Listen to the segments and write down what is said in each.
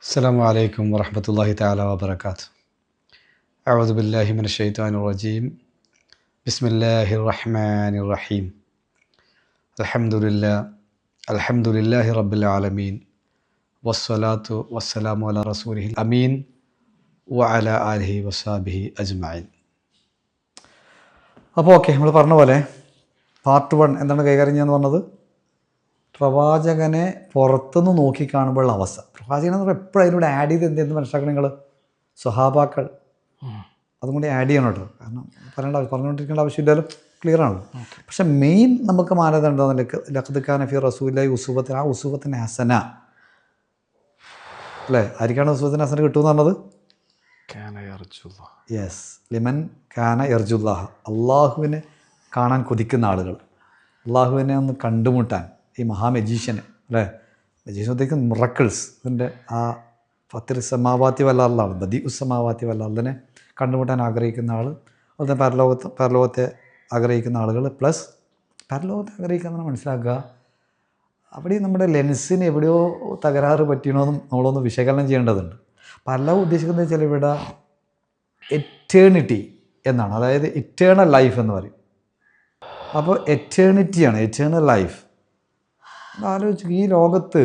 السلام عليكم ورحمة الله تعالى وبركاته. أعوذ بالله من الشيطان الرجيم. بسم الله الرحمن الرحيم. الحمد لله رب العالمين والصلاة والسلام على رسوله الأمين وعلى آله وصحبه أجمعين. അപ്പോൾ ഓക്കെ, നമ്മൾ പറഞ്ഞ പോലെ പാർട്ട് 1 എന്താണ് കൈകാര്യം ചെയ്യാന്ന് പറഞ്ഞത്? പ്രവാചകനെ പുറത്തുനിന്ന് നോക്കിക്കാണുമ്പോഴുള്ള അവസ്ഥ. പ്രവാചകൻ എന്ന് പറയുമ്പോൾ എപ്പോഴും അതിലൂടെ ആഡ് ചെയ്ത് എന്തെന്ന് മനസ്സിലാക്കണം നിങ്ങൾ? സ്വഹാബാക്കൾ അതും കൂടി ആഡ് ചെയ്യണം കേട്ടോ. കാരണം പറഞ്ഞുകൊണ്ടിരിക്കേണ്ട ആവശ്യമില്ലല്ലോ, ക്ലിയർ ആണല്ലോ. പക്ഷെ മെയിൻ നമുക്ക് മാനദണ്ഡം ലഖദ് കാന ഫീ റസൂലില്ലാഹി ഉസ്വത്തുൻ, ആ ഉസ്വത്തുൻ ഹസന അല്ലേ? ആർക്കാണ് ഉസ്വത്തുൻ ഹസന കിട്ടുമെന്ന് പറഞ്ഞത്? യെസ്, ലിമൻ കാന യർജുല്ലാഹ, അള്ളാഹുവിനെ കാണാൻ കൊതിക്കുന്ന ആളുകൾ, അള്ളാഹുവിനെ ഒന്ന് കണ്ടുമുട്ടാൻ. ഈ മഹാമെജീഷ്യന് അല്ലേ, മെജീഷ്യൻ ഉദ്ദേശിക്കുന്ന മിറക്കിൾസ്, ഇതിൻ്റെ ആ ഫത്തിർ സമാവാത്തി വല്ലാറിലാണ്, ബദി ഉസ്സമാവാത്തി വല്ലാറിനെ കണ്ടുമുട്ടാൻ ആഗ്രഹിക്കുന്ന ആൾ, അതുപോലെ പരലോകത്തെ ആഗ്രഹിക്കുന്ന ആളുകൾ, പ്ലസ് പരലോകത്തെ ആഗ്രഹിക്കുന്ന മനസ്സിലാക്കുക. അവിടെ നമ്മുടെ ലെൻസിന് എവിടെയോ തകരാറ് പറ്റിയണമെന്നും നമ്മളൊന്ന് വിശകലനം ചെയ്യേണ്ടതുണ്ട്. പരലോകം ഉദ്ദേശിക്കുന്നത് വെച്ചാൽ ഇവിടെ എറ്റേണിറ്റി എന്നാണ്, അതായത് ഇറ്റേണൽ ലൈഫ് എന്ന് പറയും. അപ്പോൾ എറ്റേണിറ്റിയാണ്, എറ്റേണൽ ലൈഫ്. ആലോചിച്ചു, ഈ ലോകത്ത്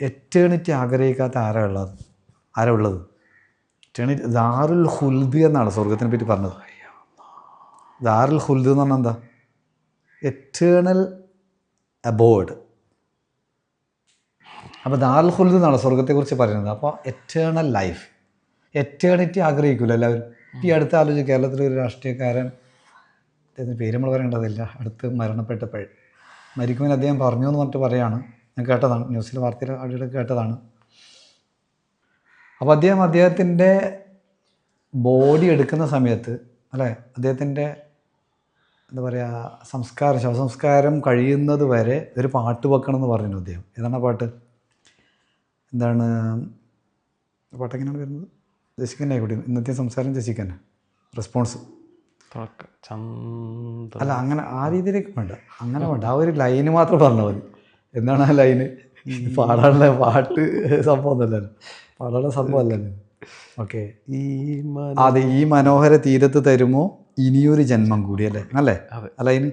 എറ്റേണിറ്റി ആഗ്രഹിക്കാത്ത ആരാ ഉള്ളത്? എറ്റേണിറ്റി, ദാറുൽ ഖുൽദ് എന്നാണ് സ്വർഗത്തിനെ പറ്റി പറഞ്ഞത്. ദാറുൽ ഖുൽദ് എന്ന് പറഞ്ഞാൽ എന്താ? Eternal aboard. അപ്പോൾ ദാറുൽ ഖുൽദ് എന്നാണ് സ്വർഗത്തെക്കുറിച്ച് പറയുന്നത്. അപ്പോൾ എറ്റേണൽ ലൈഫ്, എറ്റേണിറ്റി ആഗ്രഹിക്കില്ല എല്ലാവരും. ഈ അടുത്ത് ആലോചിച്ച്, കേരളത്തിലൊരു രാഷ്ട്രീയക്കാരൻ, പേര് നമ്മൾ പറയേണ്ടതില്ല, അടുത്ത് മരണപ്പെട്ടപ്പോൾ മരിക്കുമെന്ന് അദ്ദേഹം പറഞ്ഞു എന്ന് പറഞ്ഞിട്ട് പറയാണ്. ഞാൻ കേട്ടതാണ്, ന്യൂസിൽ വാർത്തയിൽ അവിടെ കേട്ടതാണ്. അപ്പോൾ അദ്ദേഹത്തിൻ്റെ ബോഡി എടുക്കുന്ന സമയത്ത് അല്ലേ, അദ്ദേഹത്തിൻ്റെ എന്താ പറയുക, ശവസംസ്കാരം കഴിയുന്നത് വരെ ഒരു പാട്ട് വെക്കണം എന്ന് പറഞ്ഞു അദ്ദേഹം. ഏതാണ് പാട്ട്? എന്താണ് പാട്ടെങ്ങനെയാണ് വരുന്നത്? ജസിക്കന്നെ ആയിക്കോട്ടെ, ഇന്നത്തെ സംസാരം ജസിക്കന്നെ റെസ്പോൺസ് അല്ല, അങ്ങനെ ആ രീതിയിലേക്ക് വേണ്ട, അങ്ങനെ വേണ്ട. ആ ഒരു ലൈന് മാത്രം പറഞ്ഞാൽ മതി. എന്താണ് ആ ലൈന്? പാടാനുള്ള പാട്ട് സംഭവം ഒന്നല്ലല്ലോ, പാടാനുള്ള സംഭവം അല്ലല്ലോ. ഓക്കെ, അതെ, ഈ മനോഹര തീരത്ത് തരുമോ ഇനിയൊരു ജന്മം കൂടി അല്ലേ? അല്ലേ അല്ല, അതിന്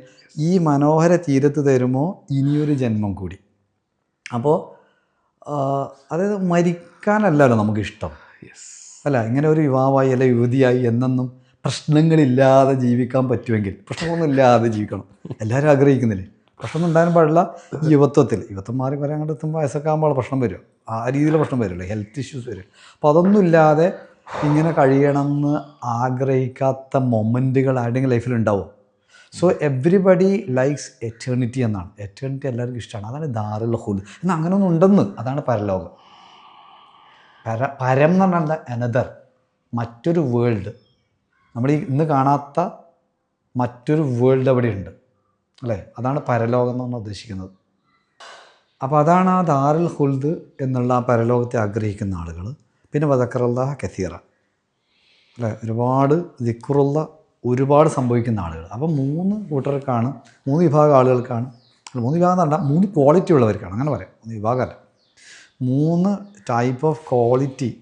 ഈ മനോഹര തീരത്ത് തരുമോ ഇനിയൊരു ജന്മം കൂടി. അപ്പോൾ അതായത് മരിക്കാനല്ലല്ലോ നമുക്കിഷ്ടം അല്ല, ഇങ്ങനെ ഒരു യുവാവായി അല്ലെ യുവതിയായി എന്നെന്നും പ്രശ്നങ്ങളില്ലാതെ ജീവിക്കാൻ പറ്റുമെങ്കിൽ, പ്രശ്നമൊന്നും ഇല്ലാതെ ജീവിക്കണം എല്ലാവരും ആഗ്രഹിക്കുന്നില്ലേ? പ്രശ്നമൊന്നും ഉണ്ടാകാൻ പാടില്ല. ഈ യുവത്വം മാറി വരെ അങ്ങോട്ട് എത്തുമ്പോൾ വയസ്സൊക്കെ ആകുമ്പോൾ പ്രശ്നം വരും, ആ രീതിയിലുള്ള പ്രശ്നം വരുമല്ലോ, ഹെൽത്ത് ഇഷ്യൂസ് വരും. അപ്പോൾ അതൊന്നും ഇല്ലാതെ ഇങ്ങനെ കഴിയണമെന്ന് ആഗ്രഹിക്കാത്ത മൊമെൻറ്റുകൾ ആരുടെയും ലൈഫിൽ ഉണ്ടാവും. സോ എവ്രിബഡി ലൈക്സ് എറ്റേണിറ്റി എന്നാണ്. എറ്റേണിറ്റി എല്ലാവർക്കും ഇഷ്ടമാണ്. അതാണ് ദാറുൽ ഖുൽദ്. എന്നാൽ അങ്ങനെയൊന്നും ഉണ്ടെന്ന്, അതാണ് പരലോകം. പരം എന്ന് പറഞ്ഞാൽ എന്താ? അനദർ, മറ്റൊരു വേൾഡ്. നമ്മൾ ഈ ഇന്ന് കാണാത്ത മറ്റൊരു വേൾഡ് അവിടെ ഉണ്ട് അല്ലേ? അതാണ് പരലോകം എന്ന് പറഞ്ഞാൽ ഉദ്ദേശിക്കുന്നത്. അപ്പോൾ അതാണ് ആ ദാറുൽ ഖുൽദ് എന്നുള്ള ആ പരലോകത്തെ ആഗ്രഹിക്കുന്ന ആളുകൾ. പിന്നെ വദക്കറുല്ലാഹ കസീറ അല്ലേ, ഒരുപാട് ദിക്റുള്ള ഒരുപാട് സംഭവിക്കുന്ന ആളുകൾ. അപ്പോൾ 3 കൂട്ടർക്കാണ്, 3 വിഭാഗം ആളുകൾക്കാണ്, 3 വിഭാഗം എന്നല്ല, 3 ക്വാളിറ്റി ഉള്ളവർക്കാണ്, അങ്ങനെ പറയാം, 3 വിഭാഗമല്ല, 3 ടൈപ്പ് ഓഫ് ക്വാളിറ്റി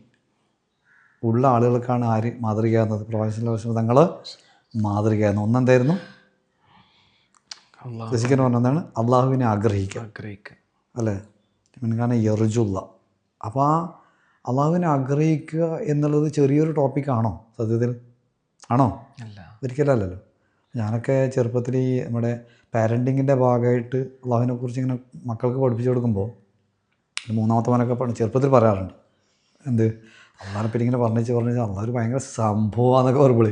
ഉള്ള ആളുകൾക്കാണ് ആര് മാതൃകയാകുന്നത്? പ്രവാചകൻ തങ്ങൾ മാതൃകയാകുന്നത്. ഒന്നെന്തായിരുന്നു? ശശിക്കൻ പറഞ്ഞതാണ് അള്ളാഹുവിനെ ആഗ്രഹിക്കുക അല്ലേ, കാരണം യർജുള്ള. അപ്പോൾ ആ അള്ളാഹുവിനെ ആഗ്രഹിക്കുക എന്നുള്ളത് ചെറിയൊരു ടോപ്പിക്കാണോ സത്യത്തിൽ? ആണോ? ഒരിക്കലല്ലല്ലോ. ഞാനൊക്കെ ചെറുപ്പത്തിൽ ഈ നമ്മുടെ പാരൻറ്റിങ്ങിൻ്റെ ഭാഗമായിട്ട് അള്ളാഹുവിനെ കുറിച്ച് ഇങ്ങനെ മക്കൾക്ക് പഠിപ്പിച്ചു കൊടുക്കുമ്പോൾ, 3ാമത്തെ മോനൊക്കെ ചെറുപ്പത്തിൽ പറയാറുണ്ട്, എന്ത് അള്ളാഹിനെ പറ്റി ഇങ്ങനെ പറഞ്ഞ് അള്ളാഹ് ഒരു ഭയങ്കര സംഭവമാണെന്നൊക്കെ പറയുമ്പോൾ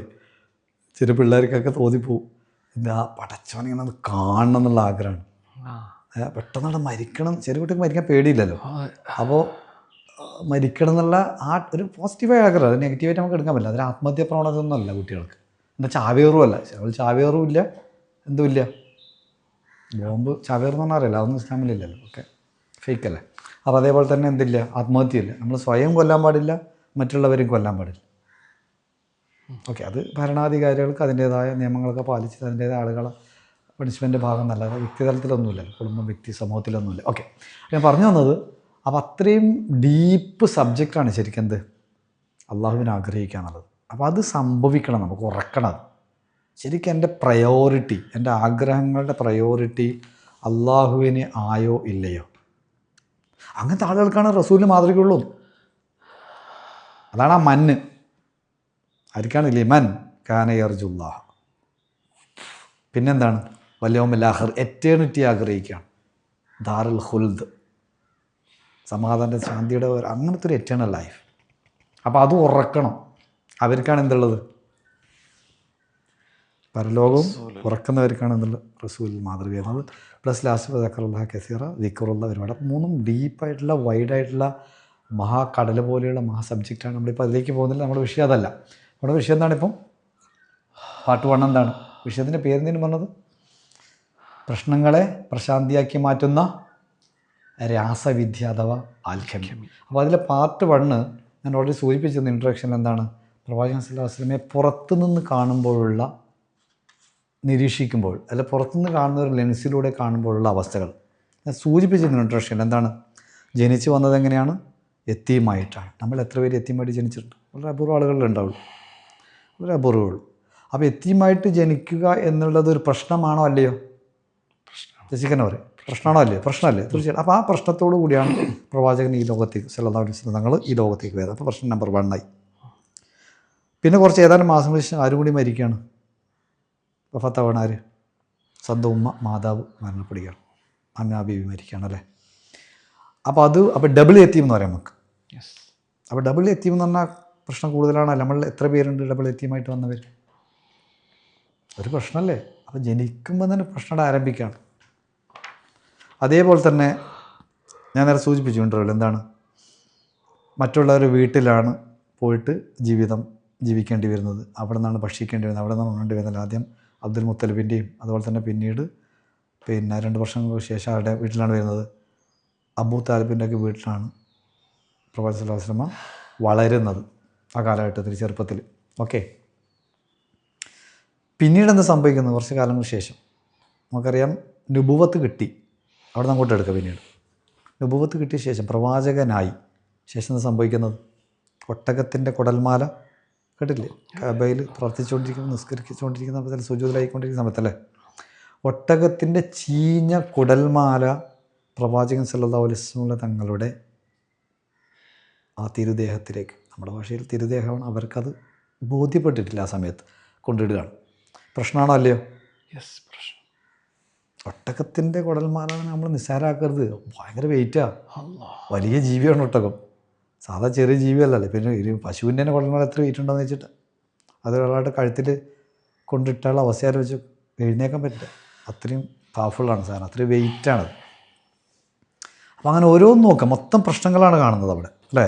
ചെറിയ പിള്ളേർക്കൊക്കെ തോന്നിപ്പോവും, എന്താ പടച്ചവനിങ്ങനെ അത് കാണണം എന്നുള്ള ആഗ്രഹമാണ്. പെട്ടെന്ന് മരിക്കണം, ചെറിയ കുട്ടിക്ക് മരിക്കാൻ പേടിയില്ലല്ലോ. അപ്പോൾ മരിക്കണം എന്നുള്ള ആ ഒരു പോസിറ്റീവായ ആഗ്രഹം, അത് നെഗറ്റീവായിട്ട് നമുക്ക് എടുക്കാൻ പറ്റില്ല. അതിന് ആത്മഹത്യ പ്രവണത ഒന്നുമല്ല കുട്ടികൾക്ക്. എന്താ ചാവേറുമല്ല, ചാവേറും ഇല്ല, എന്തുമില്ല. ബോംബ് ചാവേറെന്ന് പറഞ്ഞാൽ അറിയില്ല, അതൊന്നും ഇസ്ലാമിലില്ലല്ലോ, ഓക്കെ, ഫേക്കല്ലേ. അപ്പോൾ അതേപോലെ തന്നെ എന്തില്ല, ആത്മഹത്യയില്ല. നമ്മൾ സ്വയം കൊല്ലാൻ പാടില്ല, മറ്റുള്ളവരും കൊല്ലാൻ പാടില്ല. ഓക്കെ, അത് ഭരണാധികാരികൾക്ക് അതിൻ്റേതായ നിയമങ്ങളൊക്കെ പാലിച്ച് അതിൻ്റേതായ ആളുകളെ പണിഷ്മെൻ്റ് ഭാഗം നല്ലത് വ്യക്തിതലത്തിലൊന്നുമില്ല, കുടുംബം, വ്യക്തി, സമൂഹത്തിലൊന്നുമില്ല. ഓക്കെ, ഞാൻ പറഞ്ഞു വന്നത് അപ്പോൾ അത്രയും ഡീപ്പ് സബ്ജക്റ്റാണ് ശരിക്കും എന്ത് അള്ളാഹുവിനെ ആഗ്രഹിക്കുക എന്നുള്ളത്. അപ്പോൾ അത് സംഭവിക്കണം, നമുക്ക് ഉറക്കണം. അത് ശരിക്കും എൻ്റെ പ്രയോറിറ്റി, എൻ്റെ ആഗ്രഹങ്ങളുടെ പ്രയോറിറ്റി അള്ളാഹുവിന് ആയോ ഇല്ലയോ? അങ്ങനത്തെ ആളുകൾക്കാണ് റസൂലിന് മാതൃകയുള്ളൂ. അതാണ് ആ മന്ന്. ആർക്കാണ്? ലിമൻ കാന യർജുല്ലാഹ്. പിന്നെന്താണ്? വല്യൗമിൽ ആഖിർ, എറ്റേണിറ്റി ആഗ്രഹിക്കുകയാണ്. ദാറുൽ ഖുൽദ്, സമാധാന ശാന്തിയുടെ അങ്ങനത്തെ ഒരു എറ്റേണൽ ലൈഫ്. അപ്പോൾ അത് ഉറക്കണം. അവർക്കാണ് എന്തുള്ളത്? പരലോകവും ഉറക്കുന്നവർക്കാണ് എന്നുള്ള റസൂൽ മാതൃക ചെയ്യുന്നത്. പ്ലസ് ലാസ്റ്റ് ദക്കറുള്ള കസീറ, ദിക്കറുള്ള ഒരുപാട്. അപ്പോൾ മൂന്നും ഡീപ്പായിട്ടുള്ള വൈഡായിട്ടുള്ള മഹാകടൽ പോലെയുള്ള മഹാ സബ്ജക്റ്റാണ്. നമ്മളിപ്പോൾ അതിലേക്ക് പോകുന്നില്ല. നമ്മുടെ വിഷയം അതല്ല. നമ്മുടെ വിഷയം എന്താണ്? ഇപ്പം പാർട്ട് 1 എന്താണ് വിഷയത്തിൻ്റെ പേരെന്തിനും പറഞ്ഞത്? പ്രശ്നങ്ങളെ പ്രശാന്തിയാക്കി മാറ്റുന്ന രാസവിദ്യ അഥവാ ആൽക്കെമി. അപ്പോൾ അതിലെ പാർട്ട് 1 ഞാൻ ഓൾറെഡി സൂചിപ്പിച്ചിരുന്ന ഇൻട്രൊഡക്ഷനിൽ എന്താണ്? പ്രവാചകൻ സല്ലല്ലാഹു അലൈഹി വസല്ലമയെ പുറത്തുനിന്ന് കാണുമ്പോഴുള്ള, നിരീക്ഷിക്കുമ്പോൾ, അല്ല പുറത്തുനിന്ന് കാണുന്ന ഒരു ലെൻസിലൂടെ കാണുമ്പോഴുള്ള അവസ്ഥകൾ ഞാൻ സൂചിപ്പിച്ചിരുന്നു ഇൻട്രൊഡക്ഷനിൽ. എന്താണ്? ജനിച്ചു വന്നത് എങ്ങനെയാണ്? യത്തീമായിട്ടാണ്. നമ്മൾ എത്ര പേര് യത്തീമായിട്ട് ജനിച്ചിട്ടുണ്ട്? വളരെ അപൂർവ ആളുകളിലുണ്ടാവുള്ളൂ, വളരെ അപൂർവമുള്ളൂ. അപ്പോൾ യത്തീമായിട്ട് ജനിക്കുക എന്നുള്ളത് ഒരു പ്രശ്നമാണോ അല്ലയോ? ജസിക്കന്നെ പറയും, പ്രശ്നമാണോ അല്ലയോ? പ്രശ്നമല്ലേ, തീർച്ചയായിട്ടും. അപ്പോൾ ആ പ്രശ്നത്തോടു കൂടിയാണ് പ്രവാചകൻ ഈ ലോകത്തേക്ക് സല്ലല്ലാഹു അലൈഹി വസല്ലം തങ്ങൾ ഈ ലോകത്തേക്ക് വരുന്നത്. അപ്പോൾ പ്രശ്നം നമ്പർ 1 ആയി. പിന്നെ കുറച്ച് ഏതാനും മാസം ശേഷം ആരും കൂടി മരിക്കുകയാണ്. വഫാത്താവാണ് ആര്? സ്വന്തം ഉമ്മ, മാതാവ് മരണപ്പെടുകയാണ്. അന്നാ ബീവി മരിക്കുകയാണ് അല്ലേ? അപ്പോൾ ഡബിൾ യത്തീം എന്ന് പറയാം നമുക്ക്. അപ്പോൾ ഡബിൾ യത്തീം എന്ന് പറഞ്ഞാൽ പ്രശ്നം കൂടുതലാണല്ലോ. നമ്മൾ എത്ര പേരുണ്ട് ഡബിൾ യത്തീമായിട്ട് വന്നവർ? ഒരു പ്രശ്നമല്ലേ? അപ്പോൾ ജനിക്കുമ്പോൾ തന്നെ പ്രശ്നം ആരംഭിക്കുകയാണ്. അതേപോലെ തന്നെ ഞാൻ നേരെ സൂചിപ്പിച്ചു ഇൻ്റർവ്യൂവിൽ, എന്താണ്? മറ്റുള്ളവരുടെ വീട്ടിലാണ് പോയിട്ട് ജീവിക്കേണ്ടി വരുന്നത്. അവിടെ നിന്നാണ് ഭക്ഷിക്കേണ്ടി വരുന്നത്, അവിടെ നിന്നാണ് ഉണ്ണേണ്ടി വരുന്നത്. ആദ്യം അബ്ദുൽ മുത്തലിബിൻ്റെയും അതുപോലെ തന്നെ പിന്നീട് 2 വർഷങ്ങൾക്ക് ശേഷം അവരുടെ വീട്ടിലാണ് വരുന്നത്. അബൂ താലിബിൻ്റെയൊക്കെ വീട്ടിലാണ് പ്രവാചകൻ സല്ലല്ലാഹു അലൈഹി വസല്ലം വളരുന്നത് ആ കാലഘട്ടത്തിൽ, ചെറുപ്പത്തിൽ. ഓക്കെ. പിന്നീട് എന്താ സംഭവിക്കുന്നത്? കുറച്ച് കാലങ്ങൾക്ക് ശേഷം നമുക്കറിയാം നുബുവത്ത് കിട്ടി. അവിടെ നിന്ന് അങ്ങോട്ട് എടുക്കുക. പിന്നീട് നുബുവത്ത് കിട്ടിയ ശേഷം പ്രവാചകനായി ശേഷം എന്താ സംഭവിക്കുന്നത്? ഒട്ടകത്തിൻ്റെ കുടൽമാല കേട്ടില്ലേ? കഅബയിൽ പ്രവർത്തിച്ചുകൊണ്ടിരിക്കുന്ന, നിസ്കരിച്ചുകൊണ്ടിരിക്കുന്ന സമയത്ത്, സുജൂദിലായിക്കൊണ്ടിരിക്കുന്ന സമയത്തല്ലേ, ഒട്ടകത്തിൻ്റെ ചീഞ്ഞ കുടൽമാല പ്രവാചകൻ സല്ലല്ലാഹു അലൈഹി വസല്ലം തങ്ങളുടെ ആ തിരുദേഹത്തിലേക്ക്, നമ്മുടെ ഭാഷയിൽ തിരുദേഹമാണ്, അവർക്കത് ബോധ്യപ്പെട്ടിട്ടില്ല ആ സമയത്ത്, കൊണ്ടിടുകയാണ്. പ്രശ്നമാണോ അല്ലയോ? യെസ്, പ്രശ്നം. ഒട്ടകത്തിൻ്റെ കുടൽമാല നമ്മൾ നിസ്സാരാക്കരുത്. ഭയങ്കര വെയിറ്റാണ്, വലിയ ജീവിയാണ് ഒട്ടകം. സാധാ ചെറിയ ജീവിയല്ലല്ലേ. പിന്നെ ഒരു പശുവിൻ്റെ തന്നെ കുടൽമാല എത്ര വെയിറ്റ് ഉണ്ടെന്ന് വെച്ചിട്ട് അത് ഒരാളുടെ കഴുത്തിൽ കൊണ്ടിട്ടാൽ അവസ്ഥയാൽ വെച്ച് എഴുന്നേക്കാൻ പറ്റില്ല. അത്രയും പവർഫുള്ളാണ് സാധനം, അത്രയും വെയിറ്റാണത്. അപ്പോൾ അങ്ങനെ ഓരോന്നും നോക്കാം, മൊത്തം പ്രശ്നങ്ങളാണ് കാണുന്നത് അവിടെ അല്ലേ.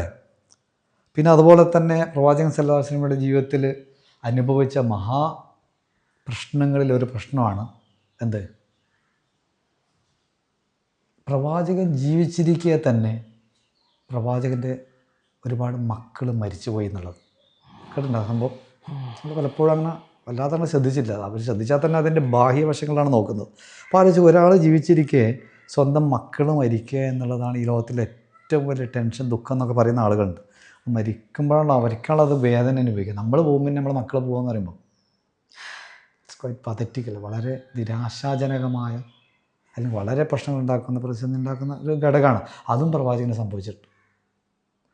പിന്നെ അതുപോലെ തന്നെ പ്രവാചകൻ സല്ലല്ലാഹു അലൈഹി വസല്ലമയുടെ ജീവിതത്തിൽ അനുഭവിച്ച പ്രശ്നങ്ങളിൽ ഒരു പ്രശ്നമാണ് എന്ത്? പ്രവാചകൻ ജീവിച്ചിരിക്കെ തന്നെ പ്രവാചകൻ്റെ ഒരുപാട് മക്കൾ മരിച്ചുപോയി എന്നുള്ളത് കേട്ടിട്ടുണ്ടോ സംഭവം? നമ്മൾ പലപ്പോഴും അങ്ങനെ വല്ലാതെ തന്നെ ശ്രദ്ധിച്ചില്ല. അവർ ശ്രദ്ധിച്ചാൽ തന്നെ അതിൻ്റെ ബാഹ്യവശങ്ങളാണ് നോക്കുന്നത്. അപ്പോൾ ആലോചിച്ച്, ഒരാൾ ജീവിച്ചിരിക്കെ സ്വന്തം മക്കൾ മരിക്കുക എന്നുള്ളതാണ് ഈ ലോകത്തിലെ ഏറ്റവും വലിയ ടെൻഷൻ, ദുഃഖം എന്നൊക്കെ പറയുന്ന ആളുകളുണ്ട്. മരിക്കുമ്പോഴാണ് അവർക്കുള്ളത് വേദന അനുഭവിക്കുക. നമ്മൾ പോകുമ്പോൾ നമ്മളെ മക്കൾ പോകുമെന്ന് പറയുമ്പോൾ ഇറ്റ്സ് ക്വൈറ്റ് പതറ്റിക്കൽ, വളരെ നിരാശാജനകമായ, അല്ലെങ്കിൽ വളരെ പ്രശ്നങ്ങൾ ഉണ്ടാക്കുന്ന, പ്രതിസന്ധി ഉണ്ടാക്കുന്ന ഒരു ഘടകമാണ്. അതും പ്രവാചകന് സംഭവിച്ചിട്ടുണ്ട്.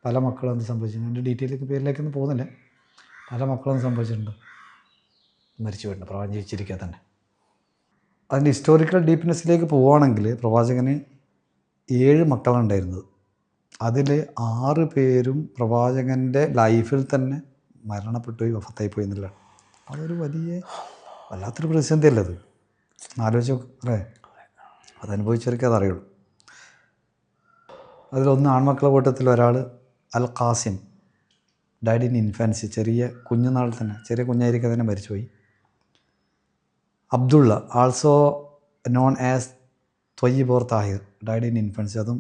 പല മക്കളും എന്ത് സംഭവിച്ചിട്ടുണ്ട്, എൻ്റെ ഡീറ്റെയിലേക്ക് പേരിലേക്കൊന്നും പോകുന്നില്ല. പല മക്കളൊന്നും സംഭവിച്ചിട്ടുണ്ട്, മരിച്ചു പോയിട്ടുണ്ട് പ്രവാചകൻ ജീവിച്ചിരിക്കുക തന്നെ. അതിൻ്റെ ഹിസ്റ്റോറിക്കൽ ഡീപ്നെസ്സിലേക്ക് പോവുകയാണെങ്കിൽ പ്രവാചകന് 7 മക്കളാണ് ഉണ്ടായിരുന്നത്. അതിൽ 6 പേരും പ്രവാചകൻ്റെ ലൈഫിൽ തന്നെ മരണപ്പെട്ടുപോയി, വഫത്തായിപ്പോയി എന്നുള്ളതാണ്. അതൊരു വല്ലാത്തൊരു പ്രതിസന്ധി അല്ലേ അത്? ആലോചിച്ച് അല്ലേ? അതനുഭവിച്ചവർക്ക് അതറിയുള്ളൂ. അതിലൊന്ന് ആൺമക്കളുടെ കൂട്ടത്തിൽ ഒരാൾ Al Qasim, died in infancy, ചെറിയ കുഞ്ഞുനാളിൽ തന്നെ, ചെറിയ കുഞ്ഞായിരിക്കെ തന്നെ മരിച്ചുപോയി. Abdullah, also known as Tayyib or Tahir, died in infancy, അതും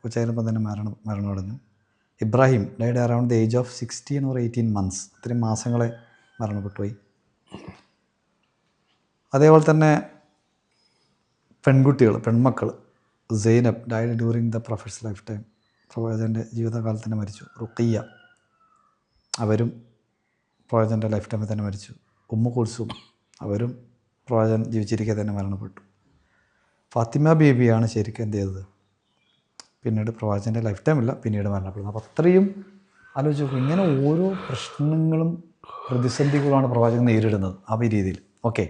കൊച്ചായിരുന്നപ്പോൾ തന്നെ മരണമടഞ്ഞു. Ibrahim died around the age of 16 or 18 months, ഇത്രയും മാസങ്ങളെ മരണപ്പെട്ടുപോയി. അതേപോലെ തന്നെ പെൺമക്കൾ Zainab died during the prophet's lifetime. പ്രവാചകൻ്റെ ജീവിതകാലത്ത് തന്നെ മരിച്ചു. റുഖിയ അവരും പ്രവാചകൻ്റെ ലൈഫ് ടൈമിൽ തന്നെ മരിച്ചു. ഉമ്മു കുൽസും അവരും പ്രവാചകൻ ജീവിച്ചിരിക്കെ തന്നെ മരണപ്പെട്ടു. ഫാത്തിമ ബീബിയാണ് ശരിക്കും എന്ത് ചെയ്തത്, പിന്നീട് പ്രവാചകൻ്റെ ലൈഫ് ടൈമില്ല, പിന്നീട് മരണപ്പെടുന്നത്. അപ്പോൾ അത്രയും ആലോചിച്ച് നോക്കും. ഇങ്ങനെ ഓരോ പ്രശ്നങ്ങളും പ്രതിസന്ധികളാണ് പ്രവാചകൻ നേരിടുന്നത് ആ രീതിയിൽ. ഓക്കെ,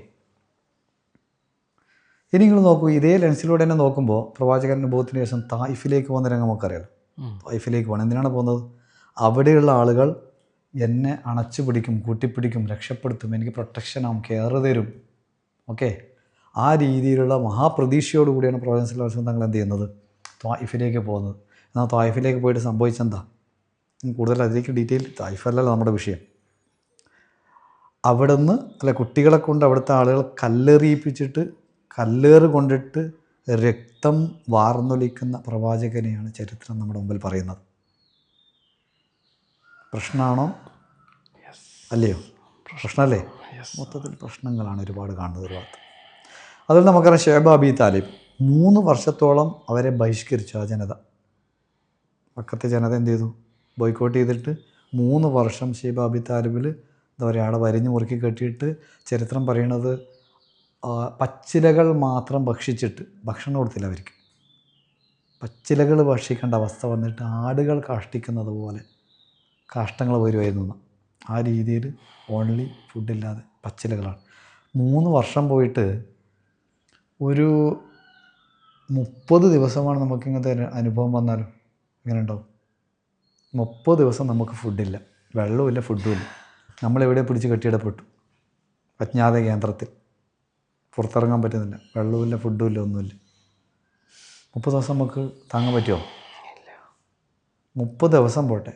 ഇനി നിങ്ങൾ നോക്കൂ, ഇതേ ലെൻസിലൂടെ തന്നെ നോക്കുമ്പോൾ പ്രവാചകൻ അനുഭവത്തിന് ശേഷം തായിഫിലേക്ക് പോകുന്ന രംഗം നമുക്കറിയാലോ. തായിഫിലേക്ക് പോകണം. എന്തിനാണ് പോകുന്നത്? അവിടെയുള്ള ആളുകൾ എന്നെ അണച്ചു പിടിക്കും, കൂട്ടിപ്പിടിക്കും, രക്ഷപ്പെടുത്തും, എനിക്ക് പ്രൊട്ടക്ഷനാവും, കെയർ തരും. ഓക്കെ, ആ രീതിയിലുള്ള മഹാപ്രതീക്ഷയോടുകൂടിയാണ് പ്രവാചകൻ സ്വല്ലല്ലാഹു അലൈഹി വസല്ലം തങ്ങൾ എന്ത് ചെയ്യുന്നത്, തായിഫിലേക്ക് പോകുന്നത്. എന്നാൽ തായിഫിലേക്ക് പോയിട്ട് സംഭവിച്ചെന്താ? കൂടുതൽ അതിലേക്ക് ഡീറ്റെയിൽ, തായിഫല്ലല്ലോ നമ്മുടെ വിഷയം. അവിടെ നിന്ന് കുട്ടികളെ കൊണ്ട് അവിടുത്തെ ആളുകൾ കല്ലെറിയിപ്പിച്ചിട്ട് കല്ലേറ് കൊണ്ടിട്ട് രക്തം വാർന്നൊലിക്കുന്ന പ്രവാചകനെയാണ് ചരിത്രം നമ്മുടെ മുമ്പിൽ പറയുന്നത്. പ്രശ്നമാണോ? അല്ലയോ? പ്രശ്നമല്ലേ? മൊത്തത്തിൽ പ്രശ്നങ്ങളാണ് ഒരുപാട് കാണുന്നത് ഒരു ഭാഗത്ത്. അതുകൊണ്ട് നമുക്കറിയാം, ഷുഐബ് അബി താലിബ് 3 വർഷത്തോളം അവരെ ബഹിഷ്കരിച്ചു. ആ ജനത, പക്കത്തെ ജനത എന്ത് ചെയ്തു? ബോയ്ക്കോട്ട് ചെയ്തിട്ട് 3 വർഷം ഷുഐബ് അബി താലിബിൽ എന്താ പറയുക, ആടെ വരിഞ്ഞ് മുറുക്കി കെട്ടിയിട്ട് ചരിത്രം പറയണത് പച്ചിലകൾ മാത്രം ഭക്ഷിച്ചിട്ട്, ഭക്ഷണം കൊടുത്തില്ല അവർക്ക്. പച്ചിലകൾ ഭക്ഷിക്കേണ്ട അവസ്ഥ വന്നിട്ട് ആടുകൾ കാഷ്ടിക്കുന്നത് പോലെ കാഷ്ടങ്ങൾ വരുമായിരുന്നു. ആ രീതിയിൽ ഓൺലി ഫുഡില്ലാതെ പച്ചിലകളാണ്. 3 വർഷം പോയിട്ട് ഒരു 30 ദിവസമാണ് നമുക്കിങ്ങനത്തെ അനുഭവം വന്നാലും ഇങ്ങനെ ഉണ്ടാവും. 30 ദിവസം നമുക്ക് ഫുഡില്ല, വെള്ളവുമില്ല, ഫുഡുമില്ല. നമ്മളെവിടെ പിടിച്ച് കെട്ടിയിടപ്പെട്ടു, അജ്ഞാത കേന്ദ്രത്തിൽ, പുറത്തിറങ്ങാൻ പറ്റുന്നില്ല, വെള്ളവുമില്ല, ഫുഡുമില്ല, ഒന്നുമില്ല. 30 ദിവസം നമുക്ക് താങ്ങാൻ പറ്റുമോ? 30 ദിവസം പോട്ടെ,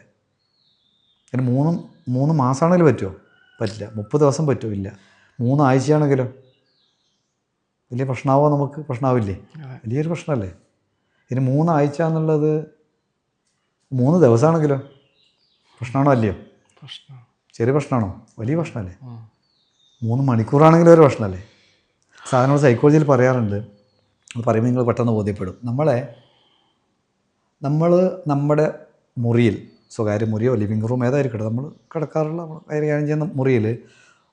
ഇനി 3 മാസമാണെങ്കിലും പറ്റുമോ? പറ്റില്ല. 30 ദിവസം പറ്റുമോ? ഇല്ല. 3 ആഴ്ചയാണെങ്കിലോ? വലിയ പ്രശ്നമാവോ? നമുക്ക് പ്രശ്നമാവില്ലേ? വലിയൊരു പ്രശ്നമല്ലേ? ഇനി 3 ആഴ്ച എന്നുള്ളത് 3 ദിവസമാണെങ്കിലോ? പ്രശ്നമാണോ? അല്ലയോ? ചെറിയ പ്രശ്നമാണോ? വലിയ പ്രശ്നമല്ലേ? 3 മണിക്കൂറാണെങ്കിലും ഒരു പ്രശ്നമല്ലേ? സാധാരണ സൈക്കോളജിയിൽ പറയാറുണ്ട്, അത് പറയുമ്പോൾ നിങ്ങൾ പെട്ടെന്ന് ബോധ്യപ്പെടും. നമ്മൾ നമ്മുടെ മുറിയിൽ, സ്വകാര്യ മുറിയോ ലിവിങ് റൂം ഏതായിരിക്കട്ടെ, നമ്മൾ കിടക്കാറുള്ള, നമ്മൾ കൈകാര്യം ചെയ്യുന്ന മുറിയിൽ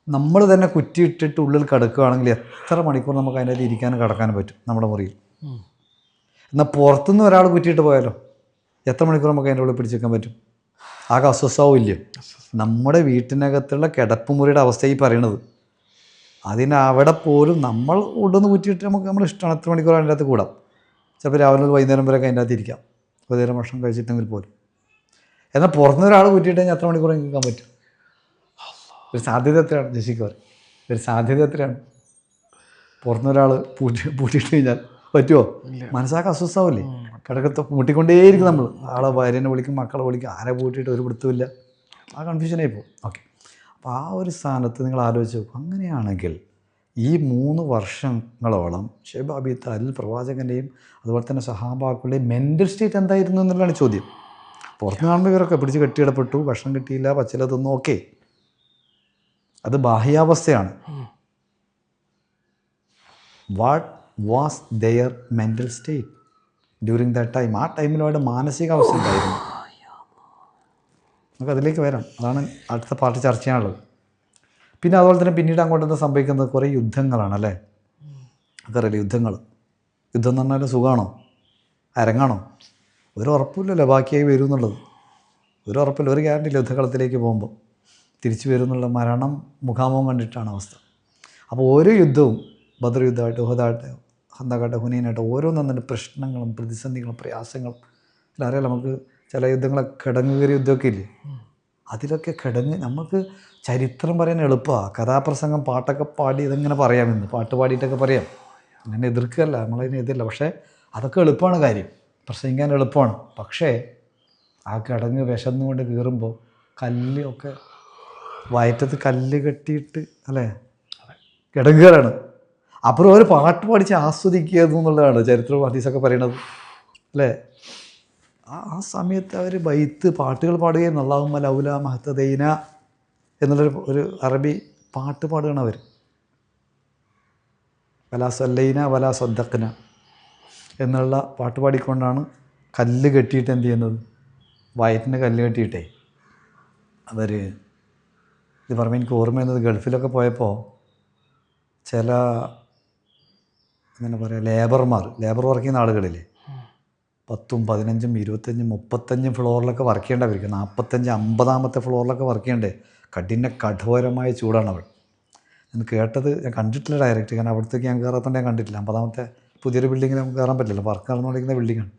നമ്മൾ തന്നെ കുറ്റിയിട്ടിട്ട് ഉള്ളിൽ കിടക്കുകയാണെങ്കിൽ എത്ര മണിക്കൂർ നമുക്ക് അതിനകത്ത് ഇരിക്കാനും കിടക്കാനും പറ്റും നമ്മുടെ മുറിയിൽ. എന്നാൽ പുറത്തുനിന്ന് ഒരാൾ കുറ്റിയിട്ട് പോയാലോ എത്ര മണിക്കൂർ നമുക്ക് അതിൻ്റെ ഉള്ളിൽ പിടിച്ചെടുക്കാൻ പറ്റും? ആകെ അസ്വസ്ഥമാവും ഇല്ലയോ? നമ്മുടെ വീട്ടിനകത്തുള്ള കിടപ്പുമുറിയുടെ അവസ്ഥ ഈ പറയണത്. അവിടെ പോലും നമ്മൾ ഉണ്ടെന്ന് കുറ്റിയിട്ട് നമ്മൾ ഇഷ്ടമാണ് എത്ര മണിക്കൂർ അതിൻ്റെ അകത്ത് കൂടാം. ചിലപ്പോൾ രാവിലെ വൈകുന്നേരം വരെയൊക്കെ അതിൻ്റെ അകത്ത് ഇരിക്കാം, വൈകുന്നേരം ഭക്ഷണം കഴിച്ചിട്ടെങ്കിൽ പോലും. എന്നാൽ പുറത്തുനിന്ന് ഒരാൾ കുറ്റിയിട്ട് കഴിഞ്ഞാൽ എത്ര മണിക്കൂർ നിൽക്കാൻ പറ്റും? ഒരു സാധ്യത എത്രയാണ് ജെസിക്ക് പറയും? ഒരു സാധ്യത എത്രയാണ്? പുറത്തുനിന്നൊരാൾ പൂട്ടിയിട്ട് കഴിഞ്ഞാൽ പറ്റുമോ? മനസ്സാക്കാൻ അസ്വസ്ഥമാവില്ലേ? കിടക്കത്ത് മുട്ടിക്കൊണ്ടേയിരിക്കും നമ്മൾ. ആളെ ഭാര്യനെ വിളിക്കും, മക്കളെ വിളിക്കും, ആരെ പൂട്ടിയിട്ട് ഒരു പിടുത്തമില്ല. ആ കൺഫ്യൂഷനായി പോകും. ഓക്കെ, അപ്പോൾ ആ ഒരു സ്ഥാനത്ത് നിങ്ങൾ ആലോചിച്ച് നോക്കും. അങ്ങനെയാണെങ്കിൽ ഈ 3 വർഷങ്ങളോളം ഷുഐബ് അബി താലിബ് പ്രവാചകൻ്റെയും അതുപോലെ തന്നെ സഹാബാക്കളുടെയും മെൻ്റൽ സ്റ്റേറ്റ് എന്തായിരുന്നു എന്നുള്ളതാണ് ചോദ്യം. പുറത്ത് കാണുമ്പോൾ ഇവരൊക്കെ പിടിച്ച് കെട്ടിയിടപ്പെട്ടു, ഭക്ഷണം കിട്ടിയില്ല, പച്ചില തിന്നു, ഓക്കെ, അത് ബാഹ്യാവസ്ഥയാണ്. What was their mental state during that time? ആ ടൈമിൽ അവരുടെ മാനസികാവസ്ഥ ഉണ്ടായിരുന്നു. നമുക്ക് അതിലേക്ക് വരാം, അതാണ് അടുത്ത പാർട്ടി ചർച്ച ചെയ്യാനുള്ളത്. പിന്നെ അതുപോലെ തന്നെ പിന്നീട് അങ്ങോട്ടെന്താ സംഭവിക്കുന്നത്? കുറേ യുദ്ധങ്ങളാണ് അല്ലേ? അതറിയില്ല, യുദ്ധം എന്ന് പറഞ്ഞാൽ സുഖമാണോ? അരങ്ങാണോ? ഒരു ഉറപ്പില്ലല്ലോ ബാക്കിയായി വരും എന്നുള്ളത്. ഒരു ഉറപ്പില്ല, ഒരു ഗ്യാരണ്ടിയില്ല. യുദ്ധകളത്തിലേക്ക് പോകുമ്പോൾ തിരിച്ചു വരും എന്നുള്ള മരണം മുഖാമുഖം കണ്ടിട്ടാണ് അവസ്ഥ. അപ്പോൾ ഓരോ യുദ്ധവും, ബദർ യുദ്ധമായിട്ട്, ഉഹദായിട്ട്, ഹന്തകായിട്ട്, ഹുനൈനായിട്ട്, ഓരോന്നും പ്രശ്നങ്ങളും പ്രതിസന്ധികളും പ്രയാസങ്ങളും അറിയാലോ. നമുക്ക് ചില യുദ്ധങ്ങളൊക്കെ കിടങ്ങുകയറിയ യുദ്ധമൊക്കെ ഇല്ലേ? അതിലൊക്കെ നമുക്ക് ചരിത്രം പറയാൻ എളുപ്പമാണ്. കഥാപ്രസംഗം പാട്ടൊക്കെ പാടി ഇതെങ്ങനെ പറയാമെന്ന്, പാട്ട് പാടിയിട്ടൊക്കെ പറയാം. അങ്ങനെ എതിർക്കുകയല്ല, നമ്മളതിനെ എതിരില്ല. പക്ഷേ അതൊക്കെ എളുപ്പമാണ് കാര്യം, പ്രസംഗിക്കാൻ എളുപ്പമാണ്. പക്ഷേ ആ കിടങ്ങ് വിശന്നുകൊണ്ട് കീറുമ്പോൾ കല്ലൊക്കെ വയറ്റത്ത് കല്ല് കെട്ടിയിട്ട് അല്ലേ കിടങ്ങുകയാണ്. അപ്പുറം ഒരു പാട്ട് പാടിച്ച് ആസ്വദിക്കുക എന്നുള്ളതാണ് ചരിത്രവും ഹദീസൊക്കെ പറയണത് അല്ലേ? ആ സമയത്ത് അവർ ബൈത്ത് പാട്ടുകൾ പാടുകയും അല്ലാഹുമ്മ ലൗലാ മഹ്തദൈന എന്നുള്ളൊരു അറബി പാട്ട് പാടുകയാണ് അവർ. വലാ സല്ലൈന വലാ സദ്ദഖ്ന എന്നുള്ള പാട്ട് പാടിക്കൊണ്ടാണ് കല്ല് കെട്ടിയിട്ട് എന്ത് ചെയ്യുന്നത്, വയറ്റിൻ്റെ കല്ല് കെട്ടിയിട്ടേ അവർ ഇത് പറയുമ്പോൾ എനിക്ക് ഓർമ്മ വരുന്നത് ഗൾഫിലൊക്കെ പോയപ്പോൾ ചില എന്താ പറയുക ലേബർ വർക്ക് ചെയ്യുന്ന ആളുകളില്ലേ 10, 15, 25, 35 ഫ്ലോറിലൊക്കെ വർക്ക് ചെയ്യേണ്ടവർക്ക് 45, 50 ഫ്ലോറിലൊക്കെ വർക്ക് ചെയ്യണ്ടേ. കഠോരമായ ചൂടാണ് അവിടെ. ഞാൻ കേട്ടത്, ഞാൻ കണ്ടിട്ടില്ല ഡയറക്റ്റ്, കാരണം അവിടത്തേക്ക് ഞാൻ കയറാത്തതുകൊണ്ട് ഞാൻ കണ്ടിട്ടില്ല. 50ാമത്തെ പുതിയൊരു ബിൽഡിങ്ങിൽ നമുക്ക് കയറാൻ പറ്റില്ല, വർക്ക് നടന്നുകൊണ്ടിരിക്കുന്ന ബിൽഡിങ്ങാണ്.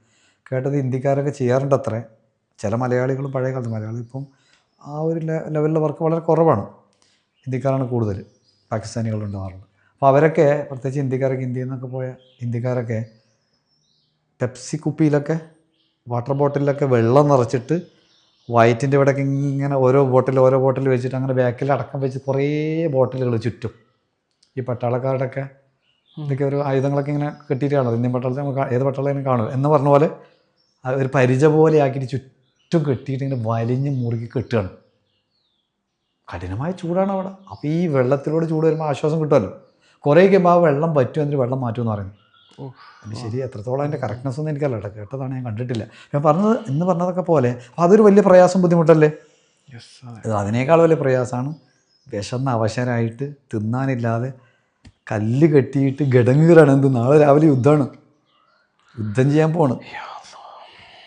കേട്ടത് ഇന്ത്യക്കാരൊക്കെ ചെയ്യാറുണ്ട് അത്രേ. ചില മലയാളികളും പഴയ കാലത്ത്, മലയാളി ഇപ്പം ആ ഒരു ലെവലിലെ വർക്ക് വളരെ കുറവാണ്, ഇന്ത്യക്കാരാണ് കൂടുതൽ, പാകിസ്ഥാനികളുണ്ടാവാറുണ്ട്. അപ്പോൾ അവരൊക്കെ പ്രത്യേകിച്ച് ഇന്ത്യക്കാരൊക്കെ, ഇന്ത്യയിൽ നിന്നൊക്കെ പോയ ഇന്ത്യക്കാരൊക്കെ പെപ്സി കുപ്പിയിലൊക്കെ വാട്ടർ ബോട്ടിലൊക്കെ വെള്ളം നിറച്ചിട്ട് വയറ്റിൻ്റെ ഇവിടെയൊക്കെ ഇങ്ങനെ ഓരോ ബോട്ടിൽ വെച്ചിട്ട് അങ്ങനെ ബാക്കിൽ അടക്കം വെച്ച് കുറേ ബോട്ടിലുകൾ ചുറ്റും ഈ പട്ടാളക്കാരുടെയൊക്കെ ഇതൊക്കെ ഒരു ആയുധങ്ങളൊക്കെ ഇങ്ങനെ കെട്ടിയിട്ട് കാണും. ഇന്ത്യൻ പട്ടാളത്തിൽ നമുക്ക് ഏത് പട്ടാളത്തിനും കാണും എന്ന് പറഞ്ഞ പോലെ ഒരു പരിച പോലെ ആക്കിയിട്ട് ചുറ്റും കെട്ടിയിട്ട് ഇങ്ങനെ വലിഞ്ഞ് മുറുക്കി കെട്ടുകയാണ്. കഠിനമായ ചൂടാണ് അവിടെ. അപ്പോൾ ഈ വെള്ളത്തിലൂടെ ചൂട് വരുമ്പോൾ ആശ്വാസം കിട്ടുമല്ലോ. കുറേ കഴിയുമ്പോൾ ആ വെള്ളം പറ്റും, എന്നിട്ട് വെള്ളം മാറ്റുമെന്ന് പറയുന്നത്. അത് ശരി, എത്രത്തോളം അതിൻ്റെ കറക്റ്റ്നെസ് ഒന്നും എനിക്കല്ല കേട്ടോ, കേട്ടതാണ്, ഞാൻ കണ്ടിട്ടില്ല. ഞാൻ പറഞ്ഞതൊക്കെ പോലെ അതൊരു വലിയ പ്രയാസം, ബുദ്ധിമുട്ടല്ലേ. അതിനേക്കാൾ വലിയ പ്രയാസമാണ് വിശന്ന അവശരായിട്ട് തിന്നാനില്ലാതെ കല്ല് കെട്ടിയിട്ട് ഗഡങ്ങീറാണ്. എന്ത്, നാളെ രാവിലെ യുദ്ധം ചെയ്യാൻ പോവാണ്.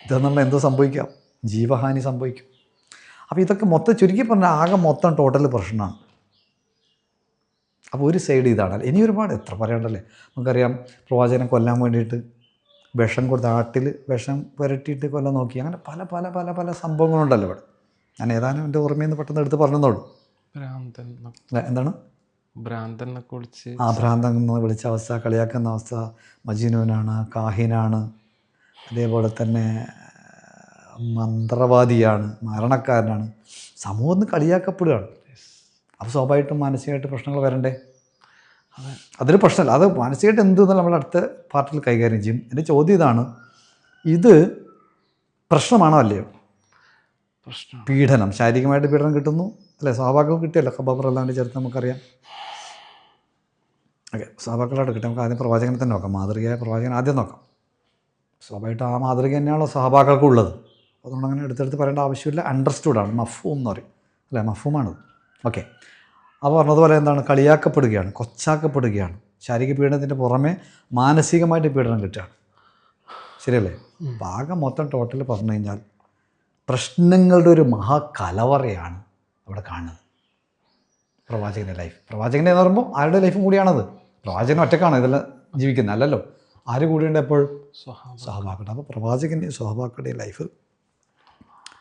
ഇതെന്നുള്ള എന്തോ സംഭവിക്കാം, ജീവഹാനി സംഭവിക്കും. അപ്പോൾ ഇതൊക്കെ മൊത്തം ചുരുക്കി പറഞ്ഞാൽ ആകെ മൊത്തം ടോട്ടൽ പ്രശ്നമാണ്. അപ്പോൾ ഒരു സൈഡ് ഇതാണ്. ഇനി ഒരുപാട് എത്ര പറയണ്ടല്ലേ. നമുക്കറിയാം, പ്രവാചകനെ കൊല്ലാൻ വേണ്ടിയിട്ട് വിഷം കൊടുത്ത്, ആട്ടിൽ വിഷം പുരട്ടിയിട്ട് കൊല്ലാൻ നോക്കി. അങ്ങനെ പല പല പല പല സംഭവങ്ങളുണ്ടല്ലോ ഇവിടെ. ഞാൻ ഏതാനും എൻ്റെ ഓർമ്മയിൽ നിന്ന് പെട്ടെന്ന് എടുത്ത് പറഞ്ഞതോളൂ. എന്താണ് ഭ്രാന്തൻ എന്ന് വിളിച്ച അവസ്ഥ, കളിയാക്കുന്ന അവസ്ഥ, മജീനൂനാണ്, കാഹിനാണ്, അതേപോലെ തന്നെ മന്ത്രവാദിയാണ്, മരണക്കാരനാണ്, സമൂഹത്തിന് കളിയാക്കപ്പെടുകയാണ്. അപ്പോൾ സ്വാഭാവികമായിട്ടും മാനസികമായിട്ട് പ്രശ്നങ്ങൾ വരണ്ടേ. അതൊരു പ്രശ്നമല്ല, അത് മാനസികമായിട്ട് എന്തെന്ന് നമ്മൾ അടുത്ത പാർട്ടിൽ കൈകാര്യം ചെയ്യും. എൻ്റെ ചോദ്യം ഇതാണ്, ഇത് പ്രശ്നമാണോ അല്ലയോ? പീഡനം, ശാരീരികമായിട്ട് പീഡനം കിട്ടുന്നു അല്ലേ, സ്വാഭാവികം കിട്ടിയല്ലോ. ഖബാബർ അല്ലാണ്ട് ചേർത്ത് നമുക്കറിയാം. ഓക്കെ, സ്വാഭാവികമായിട്ട് കിട്ടും. നമുക്ക് ആദ്യം പ്രവാചകനെ തന്നെ നോക്കാം, മാതൃകയായ പ്രവാചകൻ ആദ്യം നോക്കാം. സ്വാഭാവികമായിട്ട് ആ മാതൃക തന്നെയാണല്ലോ സഹാബാക്കൾക്കുള്ളത്. അതുകൊണ്ട് അങ്ങനെ എടുത്തെടുത്ത് പറയേണ്ട ആവശ്യമില്ല. അണ്ടർസ്റ്റുഡാണ്, മഫ്ഹൂം എന്ന് പറയും അല്ലേ, മഫ്ഹൂമാണത്. ഓക്കെ, അപ്പോൾ പറഞ്ഞതുപോലെ എന്താണ്, കളിയാക്കപ്പെടുകയാണ്, കൊച്ചാക്കപ്പെടുകയാണ്. ശാരീരിക പീഡനത്തിൻ്റെ പുറമെ മാനസികമായിട്ട് പീഡനം കിട്ടുകയാണ്. ശരിയല്ലേ? ആകെ മൊത്തം ടോട്ടൽ പറഞ്ഞു കഴിഞ്ഞാൽ പ്രശ്നങ്ങളുടെ ഒരു മഹാകലവറയാണ് അവിടെ കാണുന്നത്. പ്രവാചകൻ്റെ ലൈഫ്, പ്രവാചകൻ്റെ എന്ന് പറയുമ്പോൾ ആരുടെ ലൈഫും കൂടിയാണത്. പ്രവാചകൻ ഒറ്റക്കാണ് ഇതെല്ലാം ജീവിക്കുന്നത് അല്ലല്ലോ, ആര് കൂടിയുണ്ട് എപ്പോഴും? സ്വഹാബാക്കളുടെ. അപ്പോൾ പ്രവാചകൻ്റെയും സ്വഹാബാക്കളുടെയും ലൈഫ്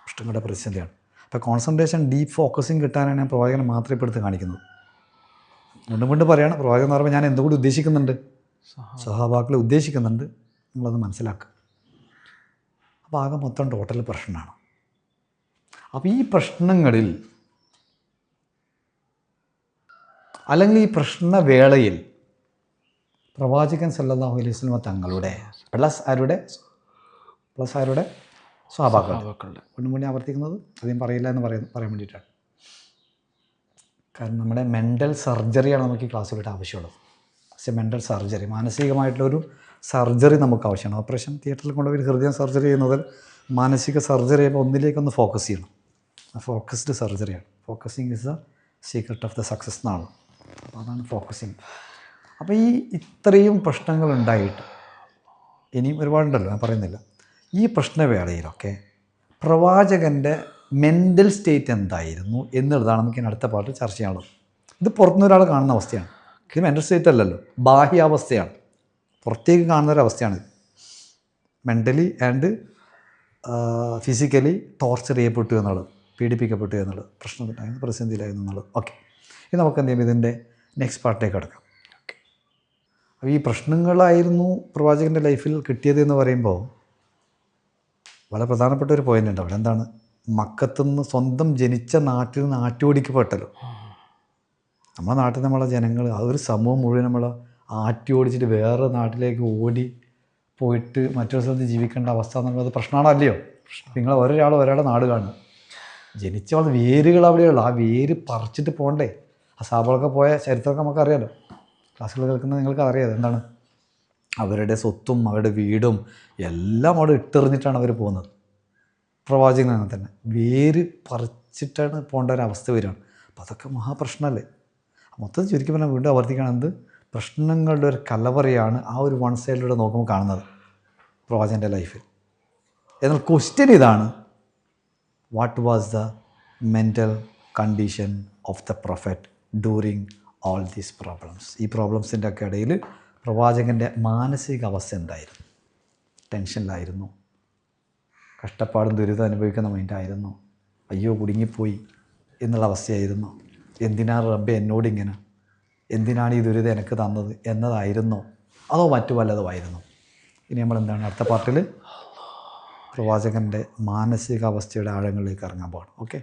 പ്രശ്നങ്ങളുടെ പ്രതിസന്ധിയാണ്. അപ്പോൾ കോൺസെൻട്രേഷൻ, ഡീപ്പ് ഫോക്കസിങ് കിട്ടാനാണ് ഞാൻ പ്രവാചകനെ മാത്രം ഇപ്പോൾ എടുത്ത് കാണിക്കുന്നത്. വീണ്ടും പറയുകയാണ്, പ്രവാചകൻ എന്ന് പറയുമ്പോൾ ഞാൻ എന്തുകൂടി ഉദ്ദേശിക്കുന്നുണ്ട്? സ്വഹാബാക്കളെ ഉദ്ദേശിക്കുന്നുണ്ട്. നിങ്ങളത് മനസ്സിലാക്കുക. അപ്പോൾ ആകെ മൊത്തം ടോട്ടൽ പ്രശ്നമാണ്. അപ്പോൾ ഈ പ്രശ്നങ്ങളിൽ അല്ലെങ്കിൽ ഈ പ്രശ്നവേളയിൽ പ്രവാചകൻ സല്ലല്ലാഹു അലൈഹി വസല്ലം തങ്ങളുടെ പ്ലസ് ആരുടെ സ്വഹാബാക്കളുടെ വീണ്ടും ആവർത്തിക്കുന്നത് അധികം പറയില്ല എന്ന് പറയാൻ വേണ്ടിയിട്ടാണ്. കാരണം നമ്മുടെ മെൻ്റൽ സർജറിയാണ് നമുക്ക് ഈ ക്ലാസ്സിലോട്ട് ആവശ്യമുള്ളത്. മെൻ്റൽ സർജറി, മാനസികമായിട്ടുള്ളൊരു സർജറി നമുക്ക് ആവശ്യമാണ്. ഓപ്പറേഷൻ തിയേറ്ററിൽ കൊണ്ടുപോയി ഹൃദയം സർജറി ചെയ്യുന്നത് മാനസിക സർജറി ചെയ്യുമ്പോൾ ഒന്നിലേക്കൊന്ന് ഫോക്കസ് ചെയ്യണം. ഫോക്കസ്ഡ് സർജറിയാണ്. Focusing is the secret of the success എന്നാണ്. അപ്പോൾ അതാണ് ഫോക്കസിങ്. അപ്പോൾ ഈ ഇത്രയും പ്രശ്നങ്ങളുണ്ടായിട്ട് ഇനിയും ഒരുപാടുണ്ടല്ലോ, ഞാൻ പറയുന്നില്ല. ഈ പ്രശ്നവേളയിലൊക്കെ പ്രവാചകൻ്റെ മെൻ്റൽ സ്റ്റേറ്റ് എന്തായിരുന്നു എന്നുള്ളതാണ് നമുക്ക് ഇനി അടുത്ത പാർട്ട് ചർച്ച ചെയ്യാനുള്ളത്. ഇത് പുറത്തുനിന്ന് ഒരാൾ കാണുന്ന അവസ്ഥയാണ്. ഇത് മെൻ്റൽ സ്റ്റേറ്റ് അല്ലല്ലോ, ബാഹ്യാവസ്ഥയാണ്, പുറത്തേക്ക് കാണുന്നൊരവസ്ഥയാണ്. മെൻ്റലി ആൻഡ് ഫിസിക്കലി ടോർച്ചർ ചെയ്യപ്പെട്ടു എന്നുള്ളത്, പീഡിപ്പിക്കപ്പെട്ടു എന്നുള്ളത്, പ്രശ്നത്തിലായിരുന്നു, പ്രതിസന്ധിയിലായിരുന്നു എന്നുള്ളത്. ഓക്കെ, ഇത് നമുക്ക് എന്ത് ചെയ്യും, ഇതിൻ്റെ നെക്സ്റ്റ് പാർട്ടിലേക്ക് കിടക്കാം. ഓക്കെ, അപ്പോൾ ഈ പ്രശ്നങ്ങളായിരുന്നു പ്രവാചകൻ്റെ ലൈഫിൽ കിട്ടിയത് എന്ന് പറയുമ്പോൾ വളരെ പ്രധാനപ്പെട്ട ഒരു പോയിൻ്റ് ഉണ്ട് അവിടെ. എന്താണ്? മക്കത്തുനിന്ന് സ്വന്തം ജനിച്ച നാട്ടിൽ നിന്ന് ആട്ടിയോടിക്കപ്പെട്ടല്ലോ. നമ്മുടെ നാട്ടിൽ നമ്മളെ ജനങ്ങൾ, ആ ഒരു സമൂഹം മുഴുവൻ നമ്മൾ ആട്ടി ഓടിച്ചിട്ട് വേറെ നാട്ടിലേക്ക് ഓടി പോയിട്ട് മറ്റൊരു സ്ഥലത്ത് ജീവിക്കേണ്ട അവസ്ഥ എന്നുള്ളത് പ്രശ്നമാണോ അല്ലയോ? നിങ്ങൾ ഒരാളുടെ നാട് കാണുക, ജനിച്ച വേരുകൾ അവിടെയുള്ളൂ. ആ വേര് പറിച്ചിട്ട് പോകണ്ടേ? ആ സാബളൊക്കെ പോയ ചരിത്രമൊക്കെ നമുക്കറിയാമല്ലോ, ക്ലാസ്സുകൾ കേൾക്കുന്നത് നിങ്ങൾക്ക് അറിയാതെ. എന്താണ് അവരുടെ സ്വത്തും അവരുടെ വീടും എല്ലാം അവിടെ ഇട്ടെറിഞ്ഞിട്ടാണ് അവർ പോകുന്നത്. പ്രവാചകൻ അങ്ങനെ തന്നെ വേര് പറിച്ചിട്ടാണ് പോകേണ്ട ഒരു അവസ്ഥ വരികയാണ്. അപ്പോൾ അതൊക്കെ മഹാപ്രശ്നമല്ലേ? മൊത്തത്തിൽ ചുരുക്കി പറഞ്ഞാൽ വീണ്ടും ആവർത്തിക്കുകയാണെന്ത് പ്രശ്നങ്ങളുടെ ഒരു കലവറയാണ് ആ ഒരു വൺ സൈഡിലൂടെ നോക്കുമ്പോൾ കാണുന്നത് പ്രവാചകൻ്റെ ലൈഫിൽ. എന്നാൽ ക്വസ്റ്റ്യൻ ഇതാണ്, what was the mental condition of the prophet during all these problems? ഈ പ്രോബ്ലംസിൻ്റെ ഒക്കെ ഇടയിൽ പ്രവാചകൻ്റെ മാനസികാവസ്ഥ എന്തായിരുന്നു? ടെൻഷനിലായിരുന്നു, കഷ്ടപ്പാടും ദുരിതം അനുഭവിക്കുന്ന മൈൻഡായിരുന്നു, അയ്യോ കുടുങ്ങിപ്പോയി എന്നുള്ള അവസ്ഥയായിരുന്നു, എന്തിനാണ് റബ്ബെ എന്നോടിങ്ങനെ, എന്തിനാണ് ഈ ദുരിതം എനിക്ക് തന്നത് എന്നതായിരുന്നോ, അതോ മറ്റു വല്ലതുമായിരുന്നു? ഇനി നമ്മൾ എന്താണ് അടുത്ത പാർട്ടിൽ പ്രവാചകൻ്റെ മാനസികാവസ്ഥയുടെ ആഴങ്ങളിലേക്ക് ഇറങ്ങാൻ പോകണം. ഓക്കെ.